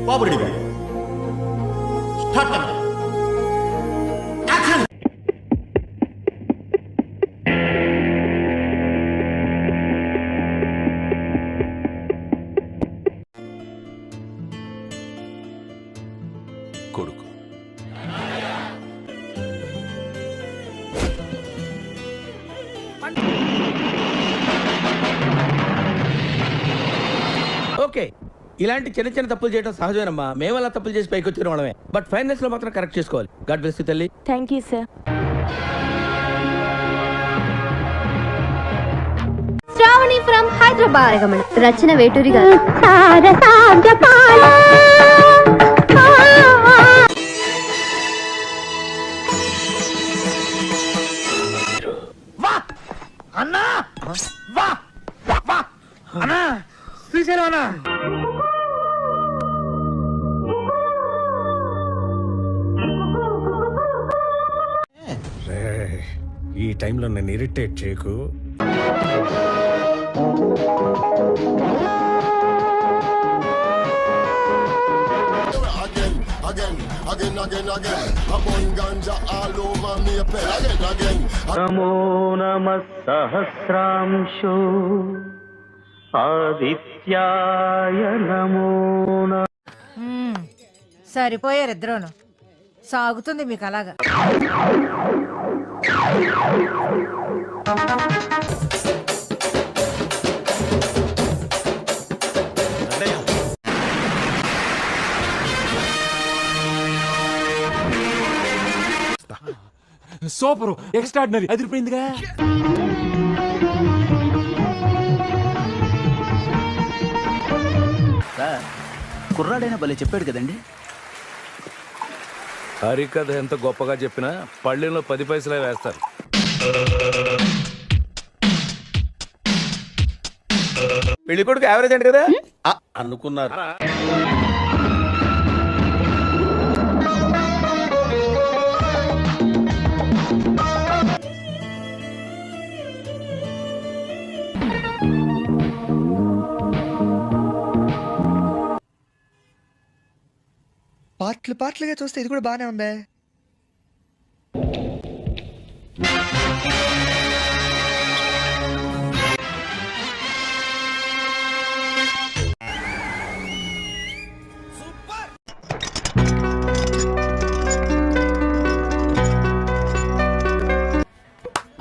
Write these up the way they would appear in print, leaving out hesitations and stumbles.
బాబు ready గారు start camera action. కొడుకు okay, ఇలాంటి చిన్న చిన్న తప్పులు చేయడం సహజమేనమ్మా. మేము అలా తప్పులు చేసి పైకి వచ్చిన వాళ్ళమే. బట్ ఫైనల్స్ లో మాత్రం కరెక్ట్ చేసుకోవాలి. గాడ్ బ్లెస్ యు తల్లి. Thank you sir. Sravani from Hyderabad. Rachana Veturi garu. అన్నా వా వా అన్నా శ్రీశైలం అన్నా. ఈ టైంలో నన్ను ఇరిటేట్ చేయకు. నమో నమః సహస్రాంశో ఆదిత్యాయ నమో నమః. సరిపోయారిద్దరూను. సాగుతుంది మీకు అలాగా. Super, extraordinary, అదిరిపోయిందిగా. కుర్రాడైనా భలే చెప్పాడు కదండి. హరికథ ఎంత గొప్పగా చెప్పినా పళ్ళెంలో 10 పైసలే వేస్తారు. పెళ్లి కొడుకు యావరేజ్ అంట కదా అనుకున్నారు. పాటలుగా చూస్తే ఇది కూడా బానే ఉందే.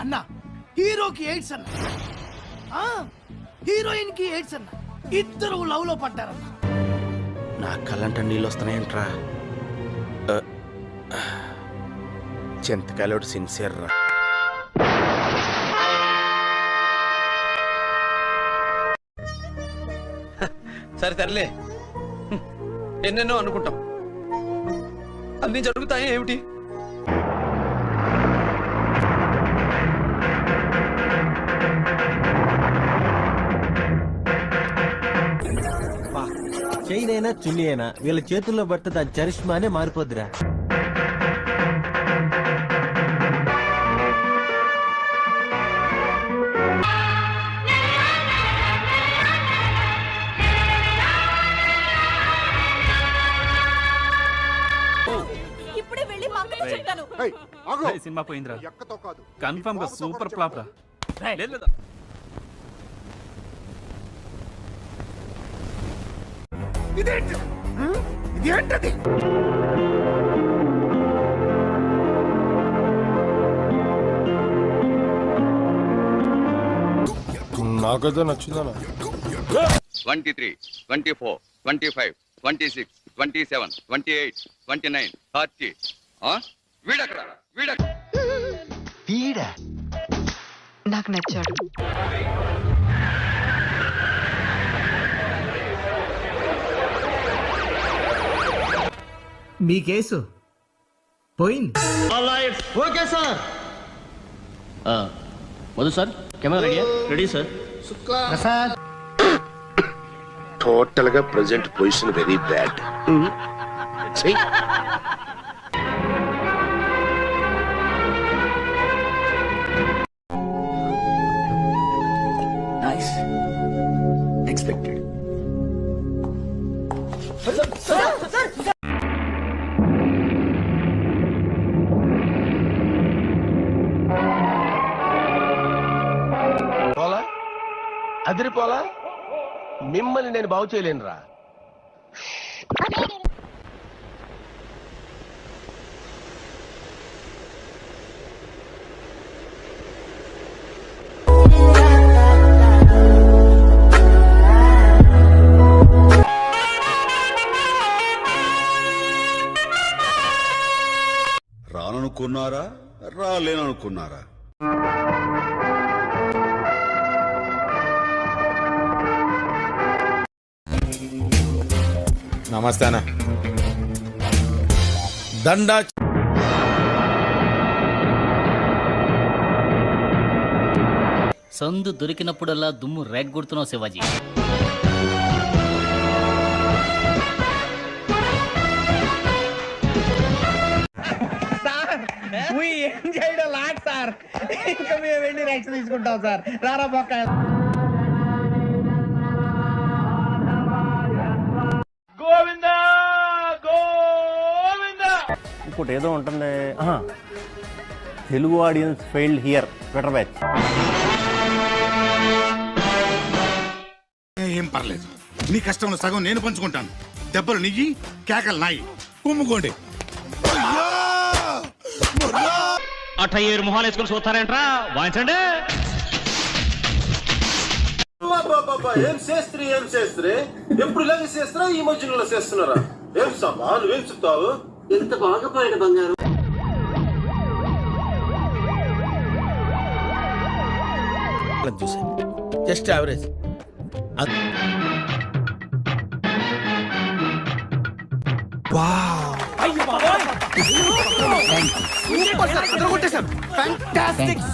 అన్నా హీరోకి ఎయిడ్స్ అన్న, హీరోయిన్ కి ఎయిడ్స్ అన్న, ఇద్దరు లవ్ లో పడ్డారన్న. నా కళ్ళంట నీళ్ళు వస్తున్నాయంట్రా. చింతకాయలోడు సిన్సియర్ రా. సరే సర్లే, ఎన్నెన్నో అనుకుంటాం, అన్ని జరుగుతాయి ఏమిటి? చైన్ అయినా చున్నీ అయినా వీళ్ళ చేతుల్లో పడితే దాని చరిష్మానే మారిపోద్దిరా. ఇప్పుడే వెళ్ళి మా అక్కతో చెప్తాను. సినిమా పోయిందిరా, కన్ఫర్మ్ గా సూపర్ ఫ్లాప్ రా. ఇదేంటది? నాకైతే నచ్చిందనా. 23, 24, 25, 26, 27, 28, 29, 30. వీడక్కడ వీడా నాకు నచ్చాడు. మీ కేసు పోయింది. Okay sir. Madhu sir, camera ready sir. Prasad total గా present position very bad. Nice, expected. పోలా అదిరిపోలా మిమ్మల్ని నేను బాగు చేయలేనురా. రాననుకున్నారా రాలేననుకున్నారా? నమస్తే అన్న. దండా సందు దొరికినప్పుడల్లా దుమ్ము రేగ్గొడుతున్నావు శివాజీ. ఏం చేయడం లాట్ సార్. ఇంకా మేము వెళ్ళి రైట్స్ తీసుకుంటాం సార్. రారా బొక్క. గోవిందా గోవిందా. ఇంకోటి ఏదో ఉంటుంది, Telugu audience failed here Twitter batch. ఏం పర్లేదు, నీ కష్టంలో సగం నేను పంచుకుంటాను. దెబ్బలు నీయి, కేకలు నాయి. కుమ్ముకోండి. 57 మొహాలు వేసుకొని చూస్తారేంట్రా? వాయించండి. ఏం చేస్త్రీ ఎప్పుడు ఇలాగే చేస్తారా? ఈ మధ్యలో చేస్తున్నారా? ఏం సాబా నువ్వేం చెప్తావు? ఎంత బాగా పోయాడు బంగారం. చూసా just average.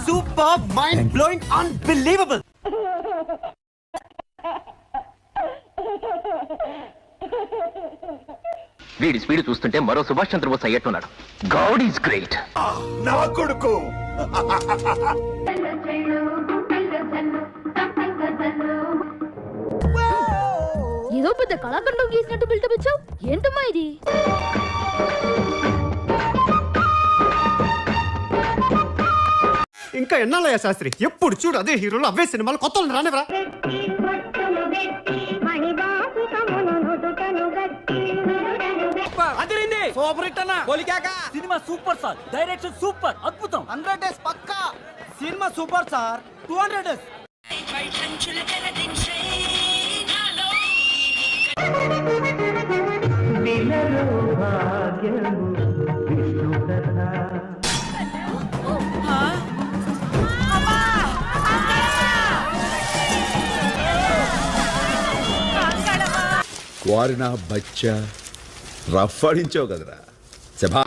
Super mind blowing unbelievable. వీడి స్పీడ్ చూస్తుంటే మరో సుభాష్ చంద్రబోస్ అయ్యట్టున్నాడు. God is great. నా కొడుకు ఏదో పెద్ద కళాఖండం గీసినట్టు బిల్డప్ ఇచ్చావు. ఏంటమ్మా ఇది? ఇంకా ఎన్నాళ్ళయ్యా శాస్త్రి, ఎప్పుడు చూడు అదే హీరోలు అవే సినిమాలు, కొత్త రానివరా? సూపర్ హిట్ అన్న. Cinema super sir. Direction super, అద్భుతం. 100 days పక్కా. Cinema super sir. 200 days. వారి నా బచ్చా రఫ్ ఆడించావు కదరా. సభా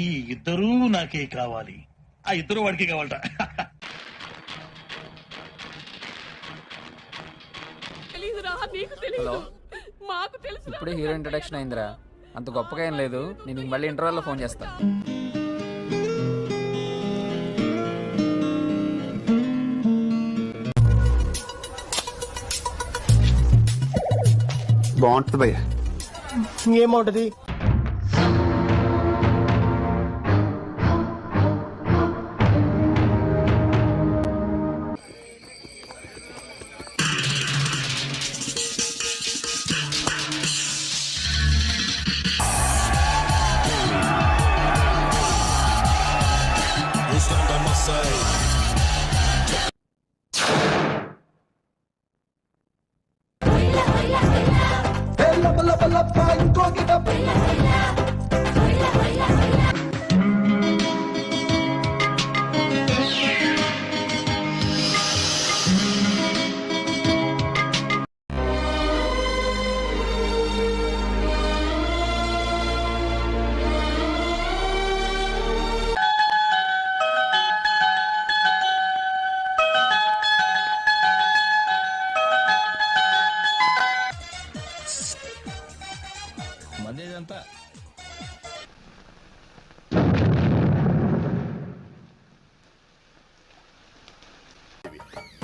ఈ ఇద్దరూ నాకే కావాలి, ఆ ఇద్దరు వాడికి కావాలట. ఇప్పుడే హీరో ఇంట్రడక్షన్ అయిందిరా. అంత గొప్పగా ఏం లేదు. నేను మళ్ళీ ఇంటర్వెల్లో ఫోన్ చేస్తాను. బాగుంటుంది భయ్య. ఏమవుతుంది? ఇంకో గిటప్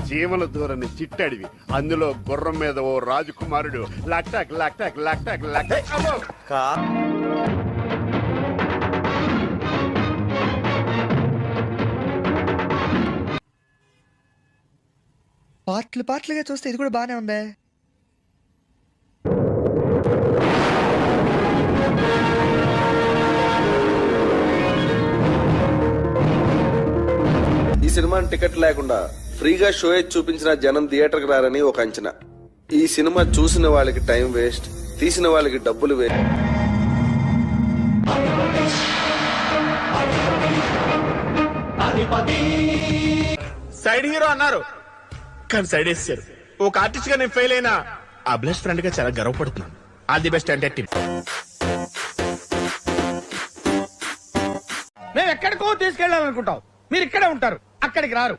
చీమల దూరని చిట్టడివి, అందులో గుర్రం మీద ఓ రాజకుమారుడు లక్టాక్ లక్టాక్ లక్టాక్ లక్టాక్. పార్ట్లుగా చూస్తే ఇది కూడా బానే ఉందే. ఈ సినిమాని టికెట్ లేకుండా ఫ్రీగా షో చూపించిన జనం థియేటర్కి రారని ఒక అంచనా. ఈ సినిమా చూసిన వాళ్ళకి టైం వేస్ట్, తీసిన వాళ్ళకి డబ్బులు వేస్ట్. సైడ్ హీరో అన్నారు కానీ సైడ్ వేసారు. ఒక ఆర్టిస్ట్ గా నేను ఫెయిల్ అయినా ఆ బ్లెస్ ఫ్రెండ్ గా చాలా గర్వపడుతున్నాను. ఆల్ ది బెస్ట్ అంటే మేము ఎక్కడికో తీసుకెళ్ళాలనుకుంటాం, మీరు ఇక్కడే ఉంటారు, అక్కడికి రారు.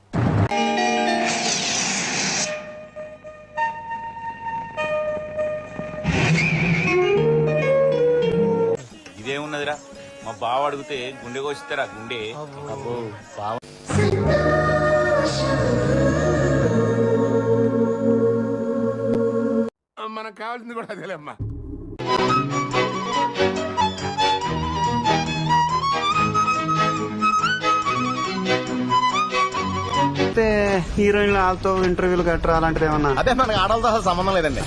ఇదేమున్నదిరా, మా బావ అడిగితే గుండె కోసిస్తారా గుండె. మనకు కావాల్సింది కూడా అదేలేమ్మా. హీరోయిన్లు వాళ్ళతో ఇంటర్వ్యూలు గట్రా అలాంటిది ఏమన్నా? అదే మనకు ఆడలతో అసలు సంబంధం లేదండి.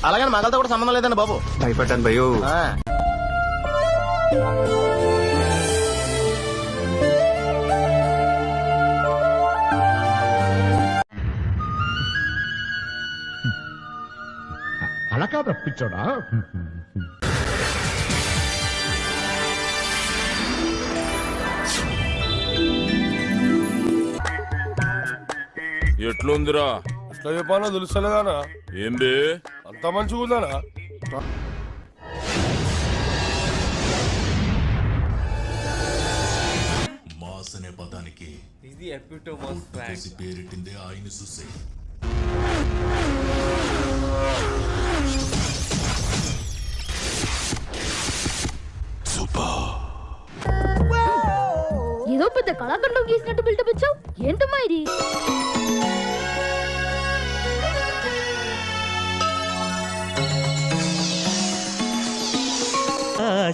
అలాగే మగలతో కూడా సంబంధం లేదండి బాబు. భయపడ్డాను భయో. అలా కాదు రప్పించాడా? ఎట్లుందిరా? ఎట్లా చెప్పాలో తెలుస్తలేదానా? ఏం బే అంత మంచిగా ఉందానా? మాస్ అనే పదానికి పేరిట్టిందే ఆయన చూసే. ఏదో పెద్ద కళాఖండం గీసినట్టు బిల్డప్ ఇచ్చావు. ఏంటమ్మా ఇది?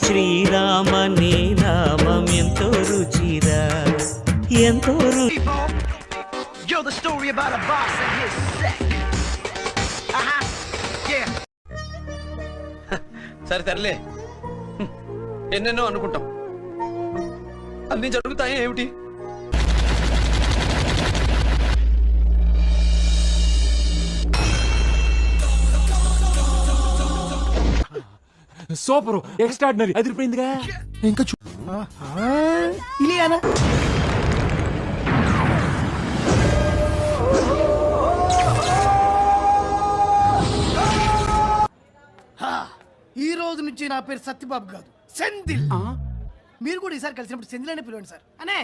శ్రీరామని నామం ఎంతో రుచిరా, ఎంతో సరే తరలే, ఎన్నెన్నో అనుకుంటాం, అన్ని జరుగుతాయి ఏమిటి? సూపర్ ఎక్స్ట్రాడినరీ అదిరిపోయిందిగా. ఇంకా ఇలియానా ఈ రోజు నుంచి నా పేరు సత్యబాబు కాదు, సెంధిల్. మీరు కూడా ఈసారి కలిసినప్పుడు సెంధిల్ అనే పిలవండి సార్. అనే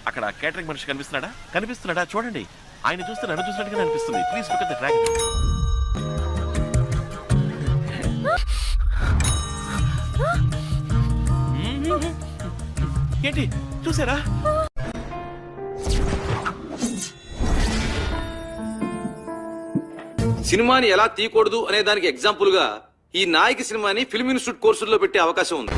అక్కడ కేటరింగ్ మనిషి కనిపిస్తున్నాడా చూడండి. ఆయన చూస్తే నన్ను చూసినట్టుగా అనిపిస్తుంది. Please look at the dragon. ఏంటి చూసారా? సినిమాని ఎలా తీయకూడదు అనే దానికి ఎగ్జాంపుల్ గా ఈ నాయకి సినిమాని ఫిల్మ్ ఇన్స్టిట్యూట్ కోర్సుల్లో పెట్టే అవకాశం ఉంది.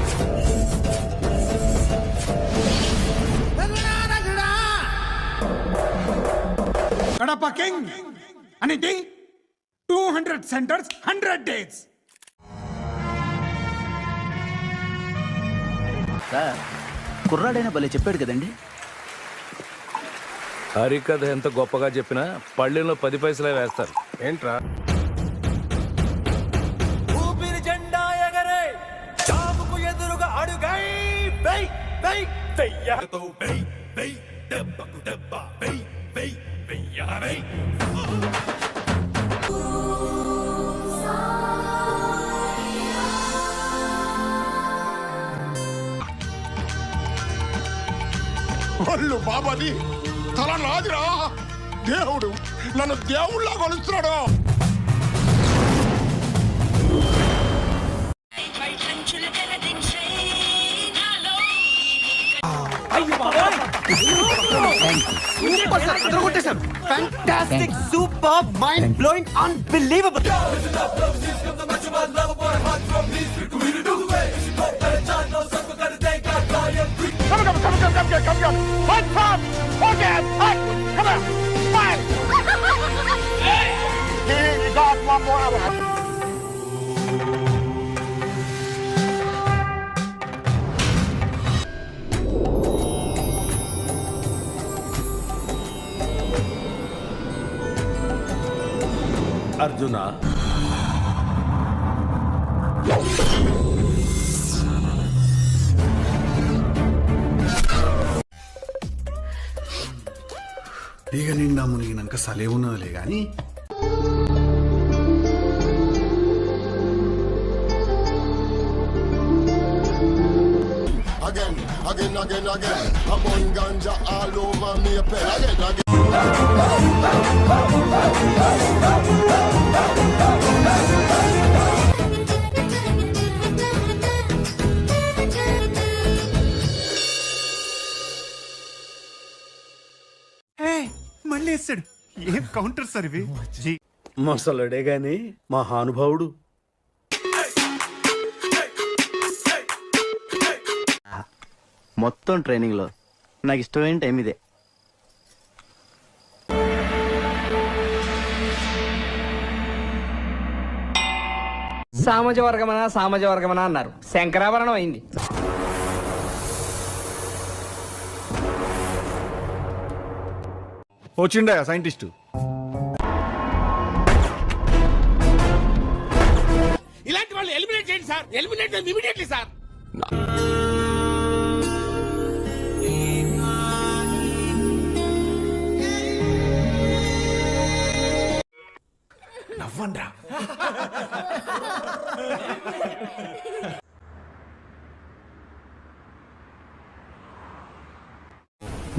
కడప కింగ్ అనేది 200 సెంటర్స్ 100 డేస్. కుర్రాడైనా భలే చెప్పాడు కదండి. హరికథ ఎంత గొప్పగా చెప్పినా పళ్ళెంలో 10 పైసలే వేస్తారు. ఏంట్రా? ఒళ్ళు బాబాది తల నాదిరా. దేవుడు నన్ను దేవుళ్ళ కొలుస్తున్నాడు. Fantastic super mind blowing unbelievable. Arjuna, ఇక నిండా మునిగినాక సలే ఉన్నదిలే కానీ మళ్ళీ వేస్తాడు. ఏం కౌంటర్ సార్ ఇవి? మసలుడే గాని మహానుభావుడు. మొత్తం ట్రైనింగ్ లో నాకు ఇష్టమైన టైం ఇదే. సామాజ వర్గమన అన్నారు, శంకరాభరణం అయింది. వచ్చిండా సైంటిస్ట్? ఇలాంటి వాళ్ళు ఎలిమినేట్ చేయండి సార్. Eliminate immediately sir. నవ్వండ్రా.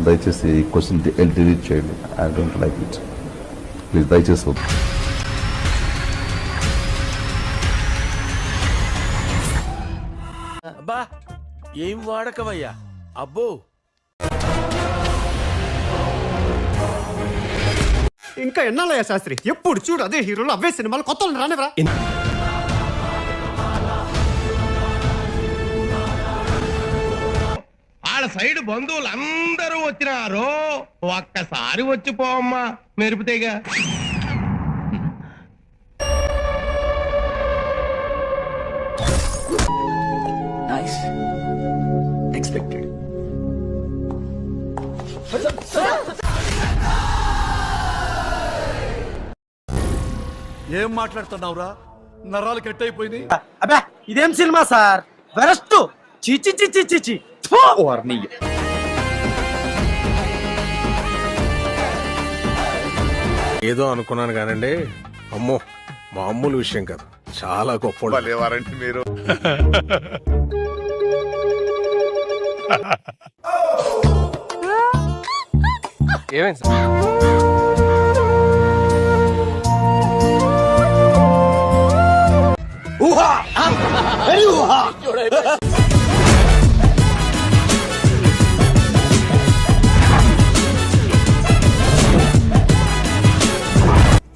దయచేసి ఈ క్వశ్చన్ డిలీట్ చేయండి. I don't like it. Please దయచేసి వద్దు. అబ్బా ఏం వాడకమయ్యా అబ్బో. ఇంకా ఎన్నాళ్ళయ్యా శాస్త్రి? ఎప్పుడు చూడు అదే హీరోలు, అవే సినిమాలు, కొత్త రానివరా? వాళ్ళ సైడ్ బంధువులు అందరూ వచ్చినారు. ఒక్కసారి వచ్చిపోమ్మా, మెరుపుతేగా. ఎక్స్పెక్టెడ్. ఏం మాట్లాడుతున్నావురా? నరాలు కట్ అయిపోయింది. అబ్బా ఇదేం సినిమా సార్? వెరస్ట్. చిచి చిచి చిచి. ఏదో అనుకున్నాను కానండి, అమ్మో మామూలు విషయం కాదు, చాలా గొప్ప లేవారంటే మీరు. ఏమైంది సార్?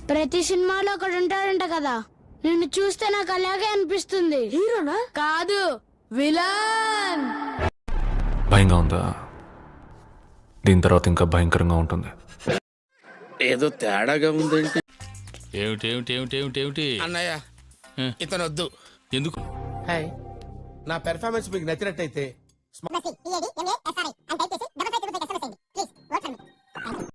ప్రతి సినిమాలో ఒకడు ఉంటాడంట కదా, నిన్ను చూస్తే నాకు అలాగే అనిపిస్తుంది. హీరోనా? కాదు, విలన్. భయంగా ఉందా? దీని తర్వాత ఇంకా భయంకరంగా ఉంటుంది. ఏదో తేడాగా ఉందంటే. ఏమిటి అన్నయ్య ఇతను వద్దు. ఎందుకు? నా పెర్ఫార్మెన్స్ మీకు నచ్చినట్టయితే